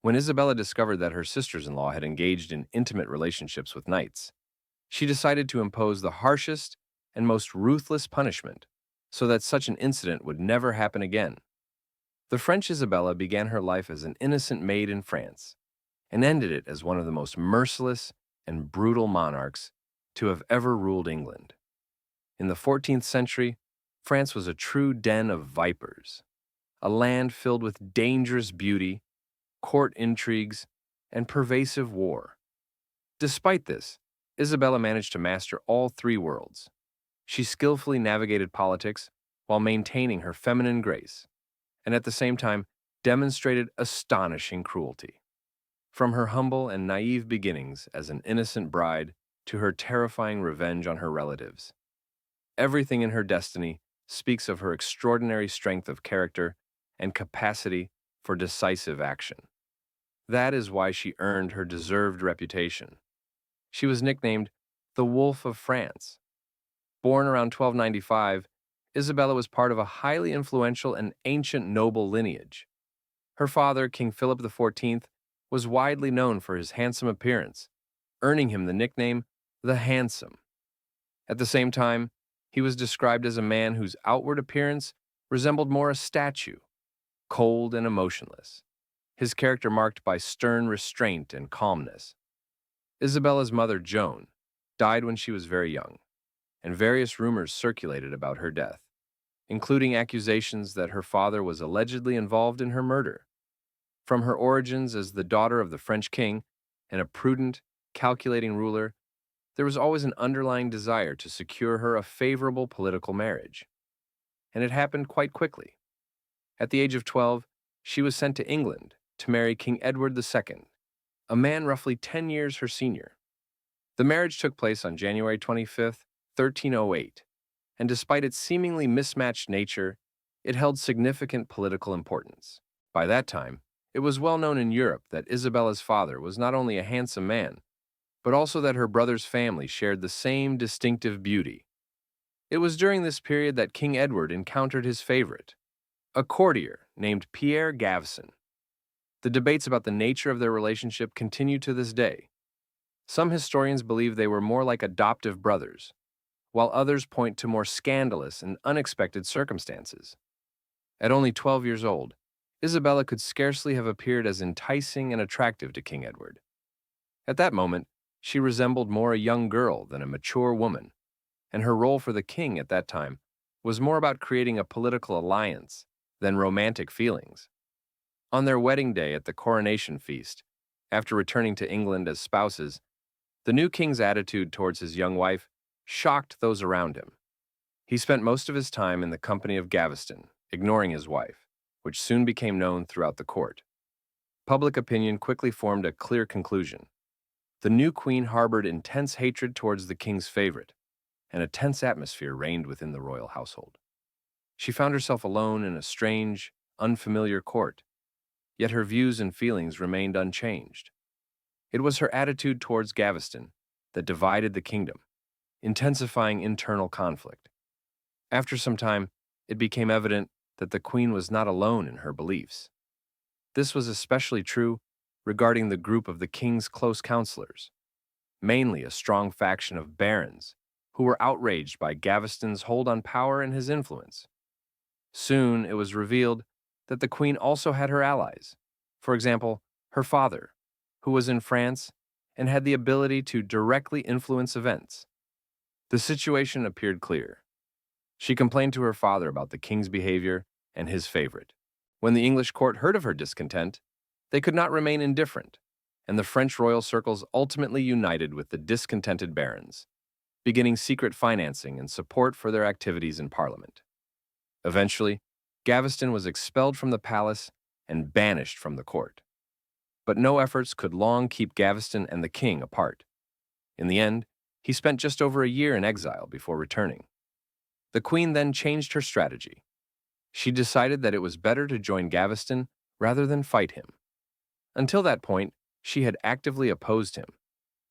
When Isabella discovered that her sisters-in-law had engaged in intimate relationships with knights, she decided to impose the harshest and most ruthless punishment so that such an incident would never happen again. The French Isabella began her life as an innocent maid in France and ended it as one of the most merciless and brutal monarchs to have ever ruled England. In the 14th century, France was a true den of vipers, a land filled with dangerous beauty, court intrigues, and pervasive war. Despite this, Isabella managed to master all three worlds. She skillfully navigated politics while maintaining her feminine grace, and at the same time demonstrated astonishing cruelty. From her humble and naive beginnings as an innocent bride to her terrifying revenge on her relatives, everything in her destiny speaks of her extraordinary strength of character and capacity for decisive action. That is why she earned her deserved reputation. She was nicknamed the Wolf of France. Born around 1295, Isabella was part of a highly influential and ancient noble lineage. Her father, King Philip XIV, was widely known for his handsome appearance, earning him the nickname the Handsome. At the same time, he was described as a man whose outward appearance resembled more a statue, cold and emotionless, his character marked by stern restraint and calmness. Isabella's mother, Joan, died when she was very young, and various rumors circulated about her death, including accusations that her father was allegedly involved in her murder. From her origins as the daughter of the French king and a prudent, calculating ruler, there was always an underlying desire to secure her a favorable political marriage. And it happened quite quickly. At the age of 12, she was sent to England to marry King Edward II, a man roughly 10 years her senior. The marriage took place on January 25th, 1308, and despite its seemingly mismatched nature, it held significant political importance. By that time, it was well known in Europe that Isabella's father was not only a handsome man, but also that her brother's family shared the same distinctive beauty. It was during this period that King Edward encountered his favorite, a courtier named Pierre Gaveston. The debates about the nature of their relationship continue to this day. Some historians believe they were more like adoptive brothers, while others point to more scandalous and unexpected circumstances. At only 12 years old, Isabella could scarcely have appeared as enticing and attractive to King Edward. At that moment, she resembled more a young girl than a mature woman, and her role for the king at that time was more about creating a political alliance than romantic feelings. On their wedding day at the coronation feast, after returning to England as spouses, the new king's attitude towards his young wife shocked those around him. He spent most of his time in the company of Gaveston, ignoring his wife, which soon became known throughout the court. Public opinion quickly formed a clear conclusion. The new queen harbored intense hatred towards the king's favorite, and a tense atmosphere reigned within the royal household. She found herself alone in a strange, unfamiliar court, yet her views and feelings remained unchanged. It was her attitude towards Gaveston that divided the kingdom, intensifying internal conflict. After some time, it became evident that the queen was not alone in her beliefs. This was especially true regarding the group of the king's close counselors, mainly a strong faction of barons who were outraged by Gaveston's hold on power and his influence. Soon it was revealed that the queen also had her allies, for example, her father, who was in France and had the ability to directly influence events. The situation appeared clear. She complained to her father about the king's behavior and his favorite. When the English court heard of her discontent, they could not remain indifferent, and the French royal circles ultimately united with the discontented barons, beginning secret financing and support for their activities in Parliament. Eventually, Gaveston was expelled from the palace and banished from the court. But no efforts could long keep Gaveston and the king apart. In the end, he spent just over a year in exile before returning. The queen then changed her strategy. She decided that it was better to join Gaveston rather than fight him. Until that point, she had actively opposed him,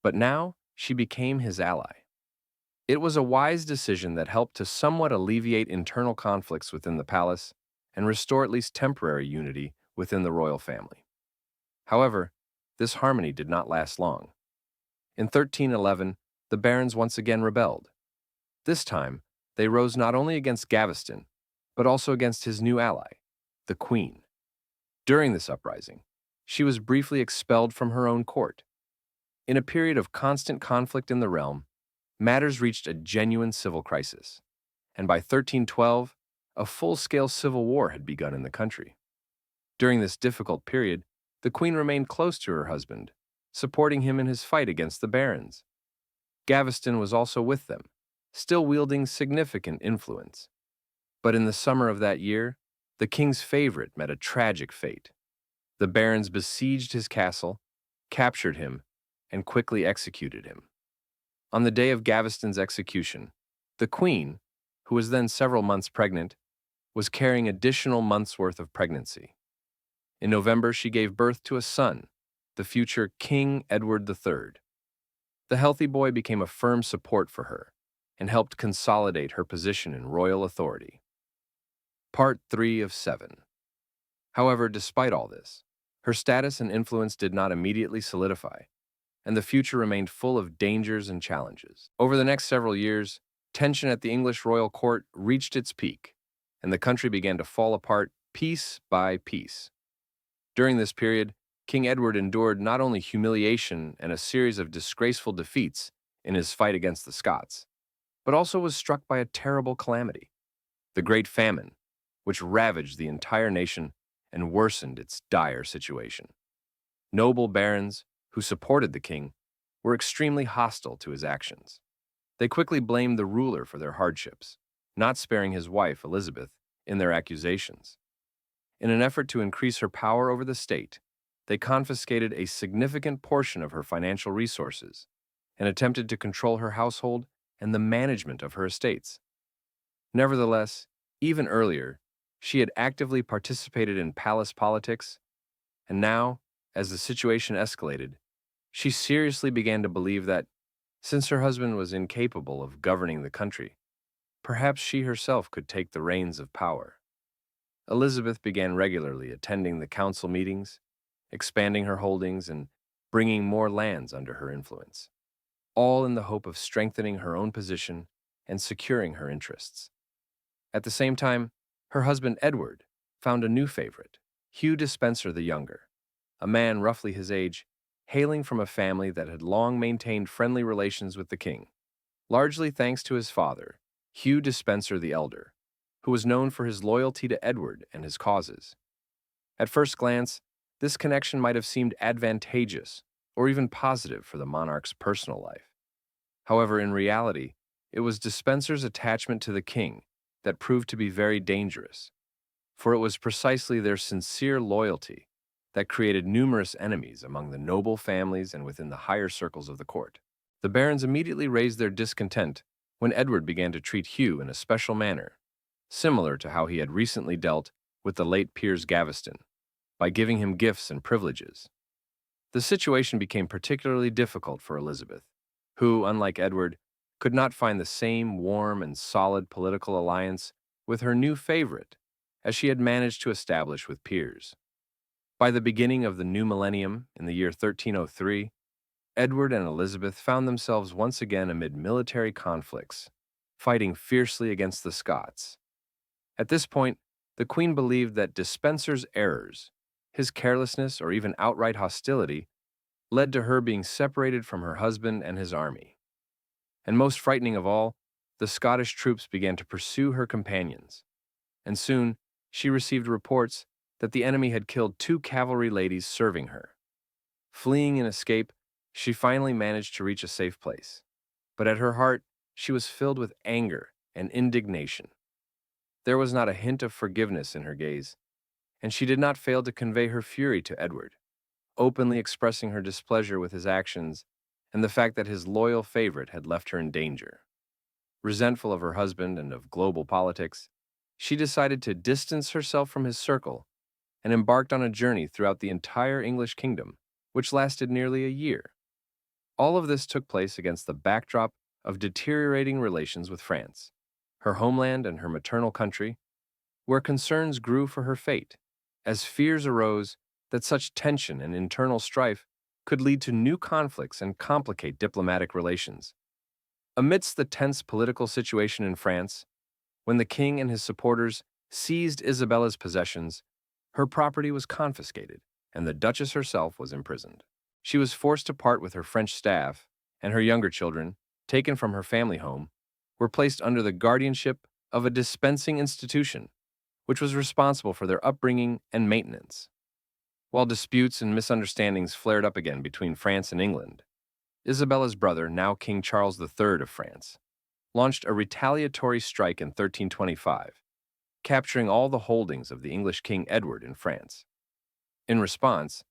but now she became his ally. It was a wise decision that helped to somewhat alleviate internal conflicts within the palace and restore at least temporary unity within the royal family. However, this harmony did not last long. In 1311, the barons once again rebelled. This time, they rose not only against Gaveston, but also against his new ally, the Queen. During this uprising, she was briefly expelled from her own court. In a period of constant conflict in the realm, matters reached a genuine civil crisis, and by 1312, a full-scale civil war had begun in the country. During this difficult period, the Queen remained close to her husband, supporting him in his fight against the barons. Gaveston was also with them, still wielding significant influence. But in the summer of that year, the king's favorite met a tragic fate. The barons besieged his castle, captured him, and quickly executed him. On the day of Gaveston's execution, the queen, who was then several months pregnant, was carrying additional months' worth of pregnancy. In November, she gave birth to a son, the future King Edward III. The healthy boy became a firm support for her and helped consolidate her position in royal authority. Part 3 of 7. However, despite all this, her status and influence did not immediately solidify, and the future remained full of dangers and challenges. Over the next several years, tension at the English royal court reached its peak, and the country began to fall apart piece by piece. During this period, King Edward endured not only humiliation and a series of disgraceful defeats in his fight against the Scots, but also was struck by a terrible calamity, the Great Famine, which ravaged the entire nation and worsened its dire situation. Noble barons, who supported the king, were extremely hostile to his actions. They quickly blamed the ruler for their hardships, not sparing his wife, Elizabeth, in their accusations. In an effort to increase her power over the state, they confiscated a significant portion of her financial resources and attempted to control her household and the management of her estates. Nevertheless, even earlier, she had actively participated in palace politics, and now, as the situation escalated, she seriously began to believe that, since her husband was incapable of governing the country, perhaps she herself could take the reins of power. Elizabeth began regularly attending the council meetings, expanding her holdings, and bringing more lands under her influence, all in the hope of strengthening her own position and securing her interests. At the same time, her husband Edward found a new favorite, Hugh Despenser the Younger, a man roughly his age, hailing from a family that had long maintained friendly relations with the king, largely thanks to his father, Hugh Despenser the Elder, who was known for his loyalty to Edward and his causes. At first glance, this connection might have seemed advantageous or even positive for the monarch's personal life. However, in reality, it was Despenser's attachment to the king that proved to be very dangerous, for it was precisely their sincere loyalty that created numerous enemies among the noble families and within the higher circles of the court. The barons immediately raised their discontent when Edward began to treat Hugh in a special manner, similar to how he had recently dealt with the late Piers Gaveston, by giving him gifts and privileges. The situation became particularly difficult for Elizabeth, who, unlike Edward, could not find the same warm and solid political alliance with her new favorite as she had managed to establish with Piers. By the beginning of the new millennium, in the year 1303, Edward and Elizabeth found themselves once again amid military conflicts, fighting fiercely against the Scots. At this point, the Queen believed that Despenser's errors, his carelessness, or even outright hostility, led to her being separated from her husband and his army. And most frightening of all, the Scottish troops began to pursue her companions, and soon she received reports that the enemy had killed 2 cavalry ladies serving her. Fleeing in escape, she finally managed to reach a safe place, but at her heart, she was filled with anger and indignation. There was not a hint of forgiveness in her gaze, and she did not fail to convey her fury to Edward, openly expressing her displeasure with his actions and the fact that his loyal favorite had left her in danger. Resentful of her husband and of global politics, she decided to distance herself from his circle and embarked on a journey throughout the entire English kingdom, which lasted nearly a year. All of this took place against the backdrop of deteriorating relations with France, her homeland and her maternal country, where concerns grew for her fate, as fears arose that such tension and internal strife could lead to new conflicts and complicate diplomatic relations. Amidst the tense political situation in France, when the king and his supporters seized Isabella's possessions, her property was confiscated, and the Duchess herself was imprisoned. She was forced to part with her French staff, and her younger children, taken from her family home, were placed under the guardianship of a dispensing institution, which was responsible for their upbringing and maintenance. While disputes and misunderstandings flared up again between France and England, Isabella's brother, now King Charles III of France, launched a retaliatory strike in 1325, capturing all the holdings of the English King Edward in France. In response,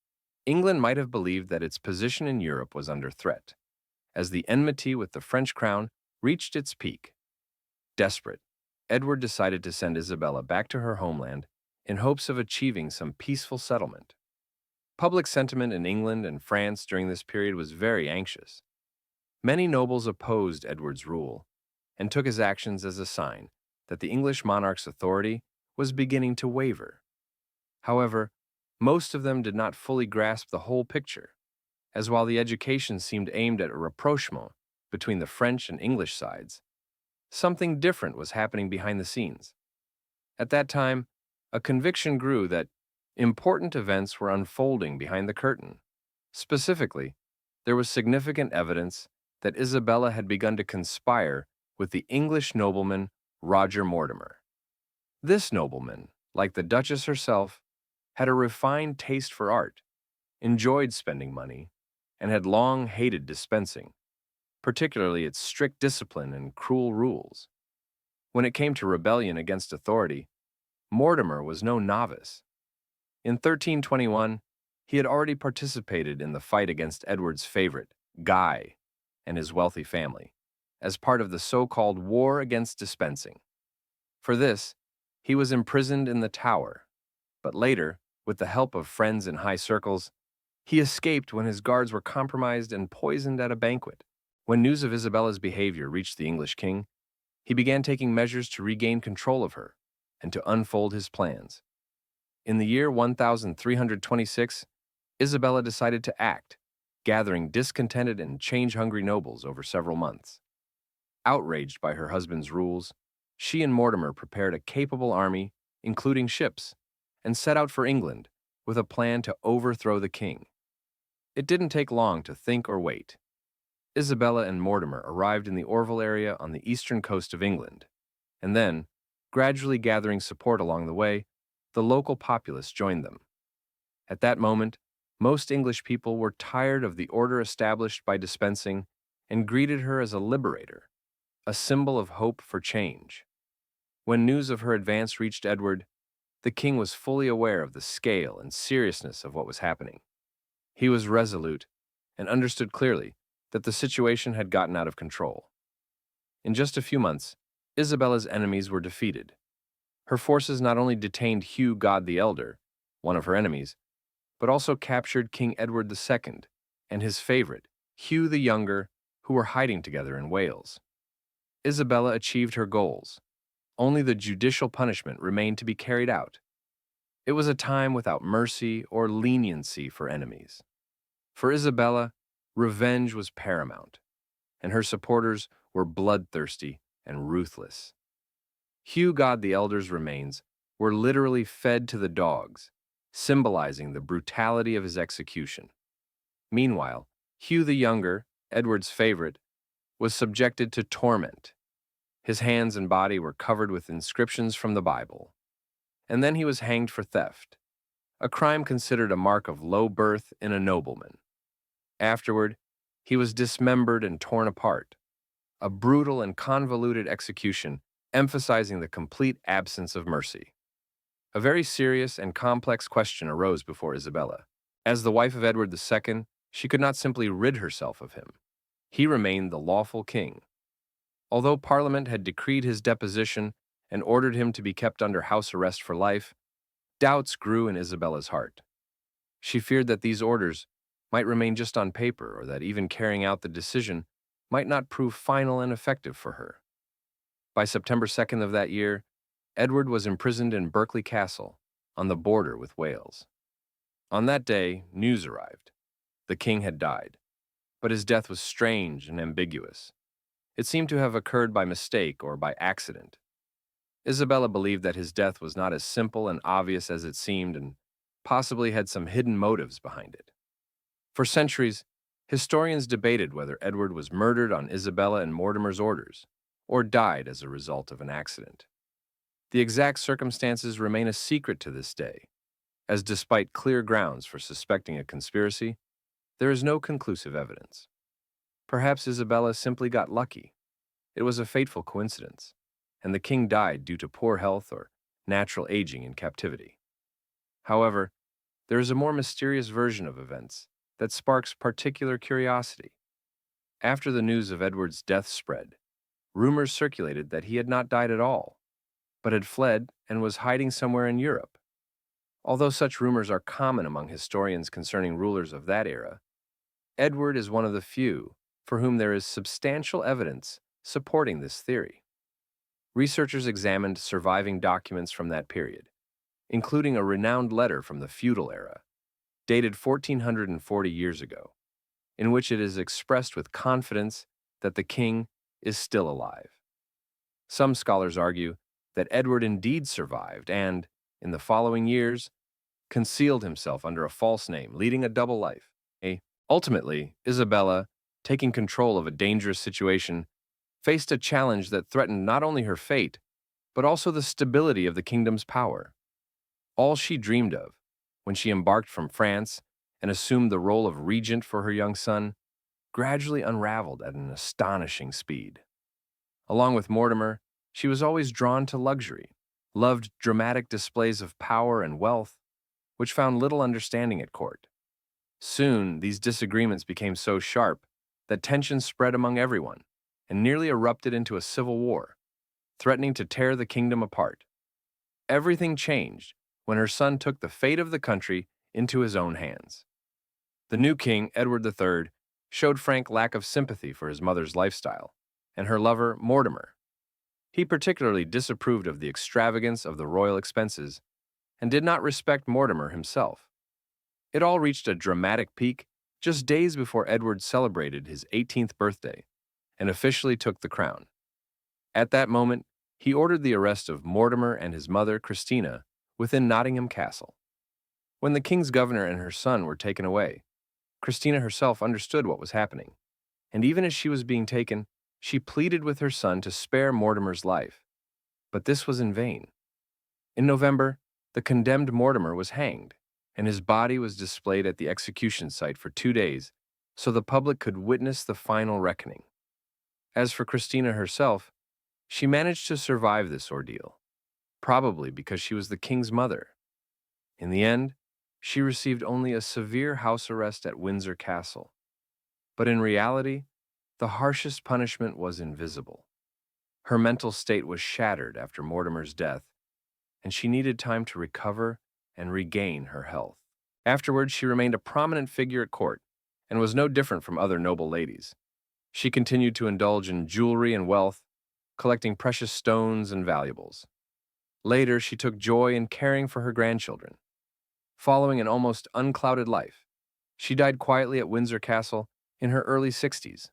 England might have believed that its position in Europe was under threat, as the enmity with the French crown reached its peak. Desperate, Edward decided to send Isabella back to her homeland in hopes of achieving some peaceful settlement. Public sentiment in England and France during this period was very anxious. Many nobles opposed Edward's rule and took his actions as a sign that the English monarch's authority was beginning to waver. However, most of them did not fully grasp the whole picture, as while the education seemed aimed at a rapprochement between the French and English sides, something different was happening behind the scenes. At that time, a conviction grew that important events were unfolding behind the curtain. Specifically, there was significant evidence that Isabella had begun to conspire with the English nobleman Roger Mortimer. This nobleman, like the Duchess herself, had a refined taste for art, enjoyed spending money, and had long hated dispensing, particularly its strict discipline and cruel rules. When it came to rebellion against authority, Mortimer was no novice. In 1321, he had already participated in the fight against Edward's favorite, Guy, and his wealthy family, as part of the so-called War Against Dispensing. For this, he was imprisoned in the Tower, but later, with the help of friends in high circles, he escaped when his guards were compromised and poisoned at a banquet. When news of Isabella's behavior reached the English king, he began taking measures to regain control of her and to unfold his plans. In the year 1326, Isabella decided to act, gathering discontented and change-hungry nobles over several months. Outraged by her husband's rules, she and Mortimer prepared a capable army, including ships, and set out for England with a plan to overthrow the king. It didn't take long to think or wait. Isabella and Mortimer arrived in the Orville area on the eastern coast of England, and then, gradually gathering support along the way, the local populace joined them. At that moment, most English people were tired of the order established by dispensing and greeted her as a liberator, a symbol of hope for change. When news of her advance reached Edward, the king was fully aware of the scale and seriousness of what was happening. He was resolute and understood clearly that the situation had gotten out of control. In just a few months, Isabella's enemies were defeated. Her forces not only detained Hugh God the Elder, one of her enemies, but also captured King Edward II and his favorite, Hugh the Younger, who were hiding together in Wales. Isabella achieved her goals. Only the judicial punishment remained to be carried out. It was a time without mercy or leniency for enemies. For Isabella, revenge was paramount, and her supporters were bloodthirsty and ruthless. Hugh God the Elder's remains were literally fed to the dogs, symbolizing the brutality of his execution. Meanwhile, Hugh the Younger, Edward's favorite, was subjected to torment. His hands and body were covered with inscriptions from the Bible. And then he was hanged for theft, a crime considered a mark of low birth in a nobleman. Afterward, he was dismembered and torn apart, a brutal and convoluted execution emphasizing the complete absence of mercy. A very serious and complex question arose before Isabella. As the wife of Edward II, she could not simply rid herself of him. He remained the lawful king. Although Parliament had decreed his deposition and ordered him to be kept under house arrest for life, doubts grew in Isabella's heart. She feared that these orders might remain just on paper, or that even carrying out the decision might not prove final and effective for her. By September 2nd of that year, Edward was imprisoned in Berkeley Castle, on the border with Wales. On that day, news arrived. The king had died, but his death was strange and ambiguous. It seemed to have occurred by mistake or by accident. Isabella believed that his death was not as simple and obvious as it seemed and possibly had some hidden motives behind it. For centuries, historians debated whether Edward was murdered on Isabella and Mortimer's orders or died as a result of an accident. The exact circumstances remain a secret to this day, as despite clear grounds for suspecting a conspiracy, there is no conclusive evidence. Perhaps Isabella simply got lucky. It was a fateful coincidence, and the king died due to poor health or natural aging in captivity. However, there is a more mysterious version of events that sparks particular curiosity. After the news of Edward's death spread, rumors circulated that he had not died at all, but had fled and was hiding somewhere in Europe. Although such rumors are common among historians concerning rulers of that era, Edward is one of the few for whom there is substantial evidence supporting this theory. Researchers examined surviving documents from that period, including a renowned letter from the feudal era, dated 1440 years ago, in which it is expressed with confidence that the king is still alive. Some scholars argue that Edward indeed survived and, in the following years, concealed himself under a false name, leading a double life. Ultimately, Isabella, taking control of a dangerous situation, faced a challenge that threatened not only her fate, but also the stability of the kingdom's power. All she dreamed of, when she embarked from France and assumed the role of regent for her young son, gradually unraveled at an astonishing speed. Along with Mortimer, she was always drawn to luxury, loved dramatic displays of power and wealth, which found little understanding at court. Soon, these disagreements became so sharp that tensions spread among everyone and nearly erupted into a civil war, threatening to tear the kingdom apart. Everything changed when her son took the fate of the country into his own hands. The new king, Edward III, showed frank lack of sympathy for his mother's lifestyle and her lover, Mortimer. He particularly disapproved of the extravagance of the royal expenses and did not respect Mortimer himself. It all reached a dramatic peak just days before Edward celebrated his 18th birthday and officially took the crown. At that moment, he ordered the arrest of Mortimer and his mother, Christina, within Nottingham Castle. When the king's governor and her son were taken away, Christina herself understood what was happening, and even as she was being taken, she pleaded with her son to spare Mortimer's life. But this was in vain. In November, the condemned Mortimer was hanged, and his body was displayed at the execution site for 2 days so the public could witness the final reckoning. As for Christina herself, she managed to survive this ordeal, probably because she was the king's mother. In the end, she received only a severe house arrest at Windsor Castle. But in reality, the harshest punishment was invisible. Her mental state was shattered after Mortimer's death, and she needed time to recover and regain her health. Afterwards, she remained a prominent figure at court and was no different from other noble ladies. She continued to indulge in jewelry and wealth, collecting precious stones and valuables. Later, she took joy in caring for her grandchildren. Following an almost unclouded life, she died quietly at Windsor Castle in her early 60s.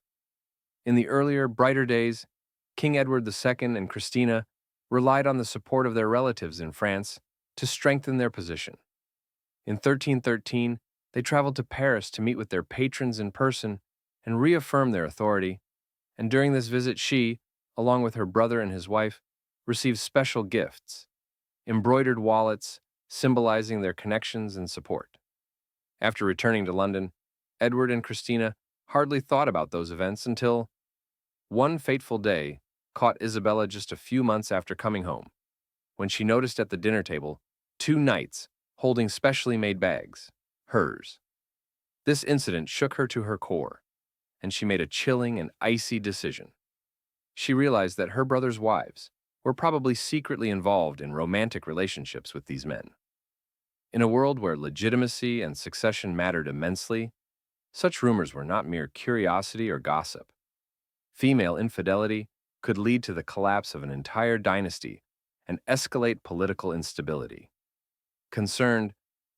In the earlier, brighter days, King Edward II and Christina relied on the support of their relatives in France to strengthen their position. In 1313, they traveled to Paris to meet with their patrons in person and reaffirm their authority, and during this visit she, along with her brother and his wife, received special gifts, embroidered wallets symbolizing their connections and support. After returning to London, Edward and Christina hardly thought about those events until one fateful day caught Isabella just a few months after coming home, when she noticed at the dinner table 2 knights holding specially made bags, hers. This incident shook her to her core, and she made a chilling and icy decision. She realized that her brother's wives were probably secretly involved in romantic relationships with these men. In a world where legitimacy and succession mattered immensely, such rumors were not mere curiosity or gossip. Female infidelity could lead to the collapse of an entire dynasty and escalate political instability. Concerned,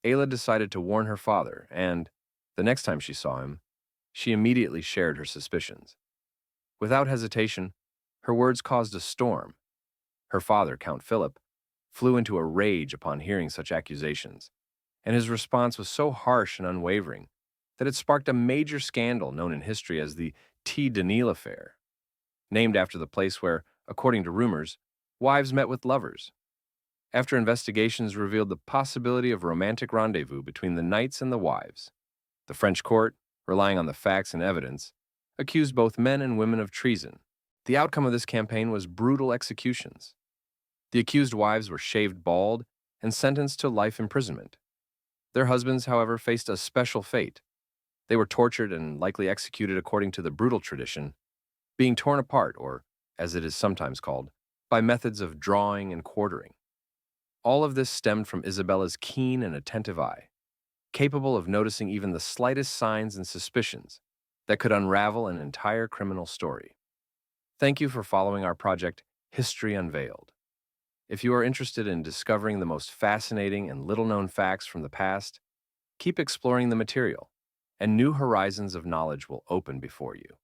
Ayla decided to warn her father, and, the next time she saw him, she immediately shared her suspicions. Without hesitation, her words caused a storm. Her father, Count Philip, flew into a rage upon hearing such accusations, and his response was so harsh and unwavering that it sparked a major scandal known in history as the T. Danil affair, named after the place where, according to rumors, wives met with lovers. After investigations revealed the possibility of a romantic rendezvous between the knights and the wives, the French court, relying on the facts and evidence, accused both men and women of treason. The outcome of this campaign was brutal executions. The accused wives were shaved bald and sentenced to life imprisonment. Their husbands, however, faced a special fate. They were tortured and likely executed according to the brutal tradition, being torn apart, or, as it is sometimes called, by methods of drawing and quartering. All of this stemmed from Isabella's keen and attentive eye, capable of noticing even the slightest signs and suspicions that could unravel an entire criminal story. Thank you for following our project, History Unveiled. If you are interested in discovering the most fascinating and little-known facts from the past, keep exploring the material, and new horizons of knowledge will open before you.